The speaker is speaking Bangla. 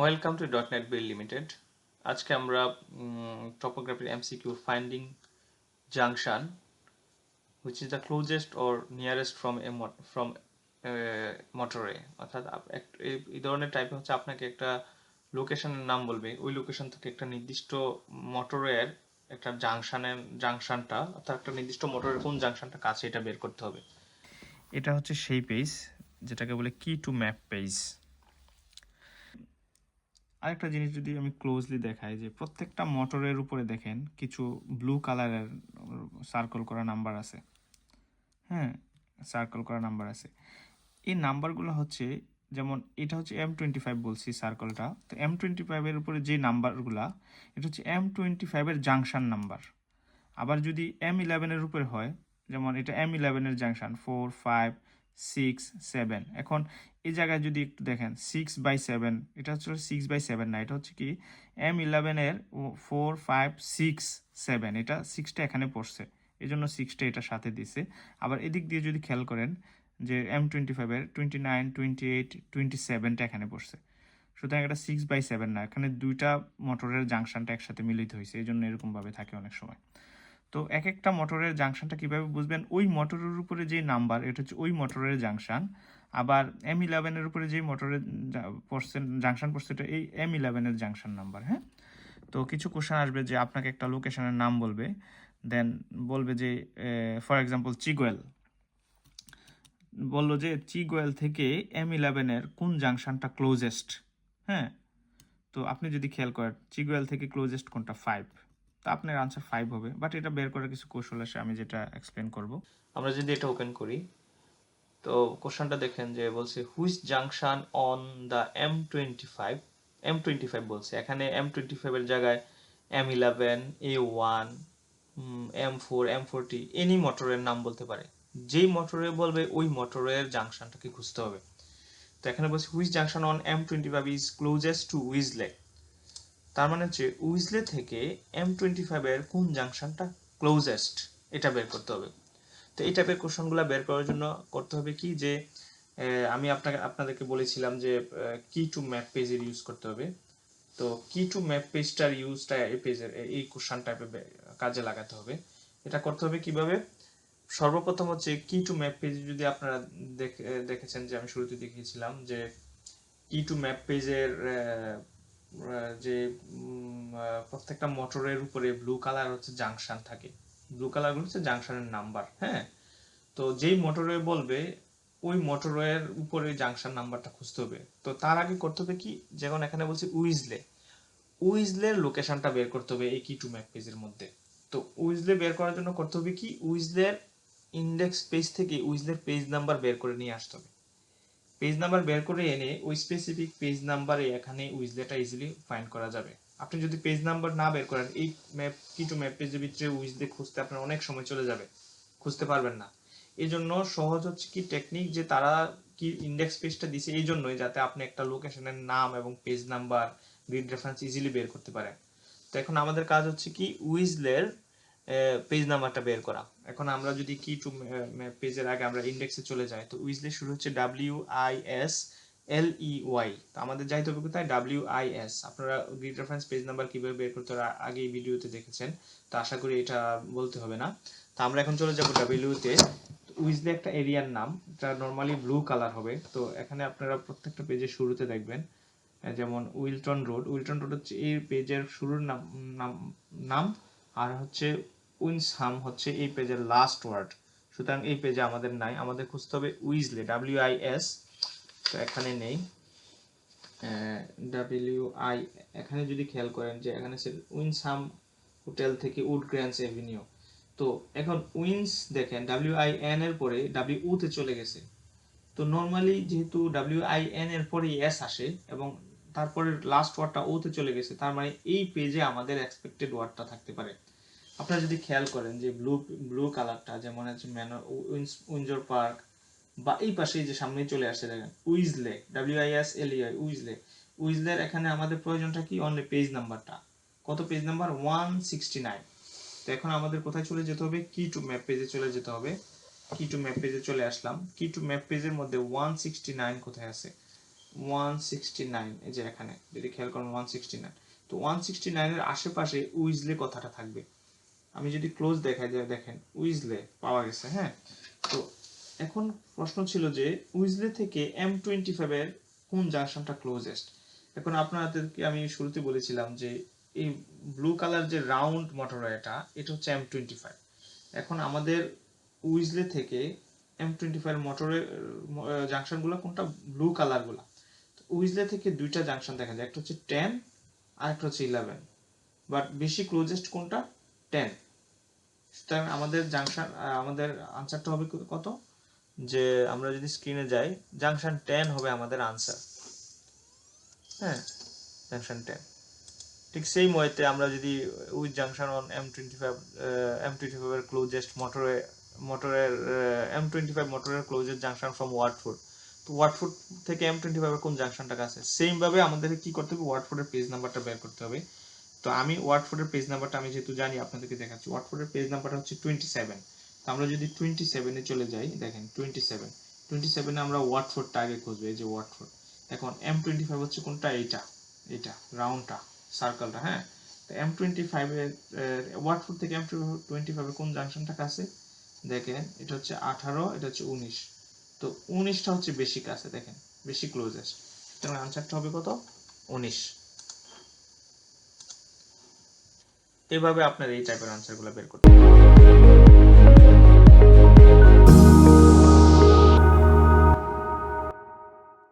Welcome to .NET Build limited. আজকে আমরা টপোগ্রাফির MCQ finding junction which is the closest or nearest from motorway, অর্থাৎ এই ধরনের টাইপে হচ্ছে আপনাকে একটা লোকেশনের নাম বলবে, ওই লোকেশন থেকে একটা নির্দিষ্ট মোটরওয়ের একটা জাংশনটা অর্থাৎ একটা নির্দিষ্ট মোটরের কোন জাংশনটা কাছে এটা বের করতে হবে। এটা হচ্ছে সেই পেজ যেটাকে বলে কি টু ম্যাপ পেজ। আরেকটা জিনিস যদি আমি ক্লোজলি দেখাই, যে প্রত্যেকটা মোটরের উপরে দেখেন কিছু ব্লু কালারের সার্কেল করা নাম্বার আছে। হ্যাঁ, সার্কেল করা নাম্বার আছে। এই নাম্বারগুলো হচ্ছে, যেমন এটা হচ্ছে M25 বলছি সার্কেলটা, তো M25 এর উপরে যে নাম্বারগুলা, এটা হচ্ছে M25 এর জাংশন নাম্বার। আবার যদি M11 এর উপরে হয়, যেমন এটা M11 এর জাংশন 4, 5, 6, 7। এখন এই জায়গায় যদি একটু দেখেন 6/7, এটা হচ্ছে 6/7 না, এটা হচ্ছে কি M11 এর 4, 5, 6, 7, এটা 6টা এখানে পড়ছে, এই জন্য 6টা এটার সাথে দিছে। আবার এদিক দিয়ে যদি খেয়াল করেন যে M25 এর 29, 28, 27টা এখানে পড়ছে, সুতরাং এটা 6/7 না, এখানে দুইটা মোটরের জাংশনটা একসাথে মিলিত হয়েছে, এই জন্য এরকমভাবে থাকে অনেক সময়। তো এক একটা মোটরের জাংশনটা কিভাবে বুঝবেন, ওই মোটরের উপরে যে নাম্বার এটা হচ্ছে ওই মোটরের জাংশন। আবার M11 এর উপরে যে মোটরের জাংশন পড়ছে এটা এই M11 এর জাংশন নাম্বার। হ্যাঁ, তো কিছু কোশ্চেন আসবে যে আপনাকে একটা লোকেশনের নাম বলবে, দেন বলবে যে ফর এক্সাম্পল চিগুয়েল, বললো যে চিগুয়েল থেকে M11 এর কোন জাংশনটা ক্লোজেস্ট। হ্যাঁ, তো আপনি যদি খেয়াল করেন চিগুয়েল থেকে ক্লোজেস্ট কোনটা, 5, তো আপনার আনসার 5 হবে। বাট এটা বের করার কিছু কৌশল আছে, আমি যেটা এক্সপ্লেন করব। আমরা যদি এটা ওপেন করি, তো কোশ্চেনটা দেখেন যে বলছে which junction on the M25 বলছে, এখানে M25 এর জায়গায় M11, A1, M4, M40 any মোটরের নাম বলতে পারে। যেই মোটরে বলবে ওই মোটরের জাংশনটাকে খুঁজতে হবে। তো এখানে বলছে which junction on M25 is closest to Wisley, তার মানে হচ্ছে উইজলে থেকে M25 এর কোন জাংশনটা ক্লোজেস্ট এটা বের করতে হবে। তো এই টাইপের কোশ্চেনগুলো বের করার জন্য করতে হবে কি, যে আমি আপনাদেরকে বলেছিলাম যে কি টু ম্যাপ পেজের ইউজ করতে হবে। তো কি টু ম্যাপ পেজটার ইউজটা এই পেজের এই কোশ্চেন টাইপে কাজে লাগাতে হবে। এটা করতে হবে কিভাবে, সর্বপ্রথম হচ্ছে কি টু ম্যাপ পেজ যদি আপনারা দেখেছেন যে আমি শুরুতে দেখিয়েছিলাম যে কি টু ম্যাপ পেজের যে প্রত্যেকটা মোটরের উপরে ব্লু কালার হচ্ছে জাংশন থাকে, ব্লু কালারগুলো হচ্ছে জাংশনের নাম্বার। হ্যাঁ, তো যেই মোটরওয়ে বলবে ওই মোটরওয়ের উপরে জাংশন নাম্বারটা খুঁজতে হবে। তো তার আগে করতে হবে কি, যেমন এখানে বলছি উইজলের লোকেশনটা বের করতে হবে এই কি টু ম্যাপ পেজের মধ্যে। তো উইজলে বের করার জন্য করতে হবে কি, উইজলের ইন্ডেক্স পেজ থেকে উইজলের পেজ নাম্বার বের করে নিয়ে আসতে হবে। পেজ নাম্বার বের করে এনে ওই স্পেসিফিক পেজ নাম্বারে এখানে উইজলেটা ইজিলি ফাইন্ড করা যাবে। আপনি যদি পেজ নাম্বার না বের করেন, এই ম্যাপ কি টু ম্যাপ পেজের ভিতরে উইজলে খুঁজতে আপনার অনেক সময় চলে যাবে, খুঁজতে পারবেন না। এই জন্য সহজ হচ্ছে কি টেকনিক, যে তারা কি ইন্ডেক্স পেজটা দিছে এই জন্যই যাতে আপনি একটা লোকেশনের নাম এবং page number grid reference easily বের করতে পারেন। তো এখন আমাদের কাজ হচ্ছে কি উইজলের পেজ নাম্বারটা বের করা। এখন আমরা যদি কি টু পেজের আগে আমরা ইন্ডেক্সে চলে যাই, তো উইজলে শুরু হচ্ছে WISLEY, তো আমাদের যাইতে হবে কোথায়, WIS। আপনারা গ্রিড রেফারেন্স পেজ নাম্বার কিভাবে বের করতে হয় আগে এই ভিডিওতে দেখেছেন, তো আশা করি এটা বলতে হবে না। তো আমরা এখন চলে যাব ডাব্লিউতে। উইজলে একটা এরিয়ার নাম, এটা নর্মালি ব্লু কালার হবে। তো এখানে আপনারা প্রত্যেকটা পেজের শুরুতে দেখবেন, যেমন উইলটন রোড হচ্ছে এই পেজের শুরুর নাম আর হচ্ছে উইন্সহাম হচ্ছে এই পেজের লাস্ট ওয়ার্ড। সুতরাং এই পেজে আমাদের নাই, আমাদের খুঁজতে হবে উইজলে, WIS। তো এখানে নেই WI। এখানে যদি খেয়াল করেন যে এখানে উইন্সহাম হোটেল থেকে উডগ্রান্স এভিনিউ। তো এখন উইন্স দেখেন WIN এর পরে WU তে চলে গেছে। তো নর্মালি যেহেতু WIN এর পরে এস আসে এবং তারপরে লাস্ট ওয়ার্ডটা ও তে চলে গেছে, তার মানে এই পেজে আমাদের এক্সপেক্টেড ওয়ার্ডটা থাকতে পারে। আপনারা যদি খেয়াল করেন যে ব্লু কালারটা, যেমন হচ্ছে উইন্ডসর পার্ক, বা এই পাশে যে সামনে চলে আসছে দেখেন উইজলে, WISLEY, উইজলের এখানে আমাদের প্রয়োজনটা কি, অনলি পেজ নাম্বারটা। কত পেজ নাম্বার, 169। তো এখন আমাদের কোথায় চলে যেতে হবে, কি টু ম্যাপ পেজে চলে যেতে হবে। কি টু ম্যাপ পেজে চলে আসলাম, কি টু ম্যাপ পেজের মধ্যে 169 কোথায় আছে, 169, এই যে এখানে যদি খেয়াল করেন 169, তো 169 এর আশেপাশে উইজলে কথাটা থাকবে। আমি যদি ক্লোজ দেখাই যায়, দেখেন উইজলে পাওয়া গেছে। হ্যাঁ, তো এখন প্রশ্ন ছিল যে উইজলে থেকে M25 এর কোন জাংশনটা ক্লোজেস্ট। এখন আপনাদেরকে আমি শুরুতে বলেছিলাম যে এই ব্লু কালার যে রাউন্ড মোটর, এটা হচ্ছে M25। এখন আমাদের উইজলে থেকে M25 মোটরের জাংশনগুলো কোনটা, ব্লু কালারগুলো। উইজলে থেকে দুইটা জাংশন দেখা যায়, একটা হচ্ছে 10 আর একটা হচ্ছে 11, বাট বেশি ক্লোজেস্ট কোনটা, 10। সুতরাং আমাদের জাংশন, আমাদের আনসারটা হবে কত, যে আমরা যদি স্ক্রিনে যাই, জাংশন 10 হবে আমাদের আনসার। হ্যাঁ, জাংশন 10। ঠিক সেই ওয়েতে আমরা যদি উইথ জাংশন অন M25 এর ক্লোজেস্ট মোটরের M25 মোটরের ক্লোজেস্ট জাংশন ফ্রম ওয়াটফোর্ড, তো ওয়াটফোর্ড থেকে M25 এর কোন জাংশনটা আছে, সেম ভাবে আমাদেরকে কি করতে হবে, ওয়াটফোর্ডের পেজ নাম্বারটা বের করতে হবে। তো আমি ওয়াটফোর্ডের পেজ নাম্বারটা আমি যেহেতু জানি আপনাদেরকে দেখাচ্ছি। ওয়াটফোর্ডের পেজ নাম্বারটা হচ্ছে 27। তো আমরা যদি 27 এ চলে যাই, দেখেন 27 এ আমরা ওয়াটফোর্ডটা আগে খুঁজবো, এই যে ওয়াটফোর্ড। এখন M25 হচ্ছে কোনটা, এইটা রাউন্ডটা, সার্কেলটা। হ্যাঁ, তো M25 এর ওয়াটফোর্ড থেকে M25 এর কোন জাংশনটা কাছে, দেখেন এটা হচ্ছে 18, এটা হচ্ছে 19। তো 19টা হচ্ছে বেশি কাছে, দেখেন বেশি ক্লোজেস্ট। সুতরাং আনসারটা হবে কত, 19। এভাবে আপনার এই টাইপের আনসারগুলো বের করতে হবে।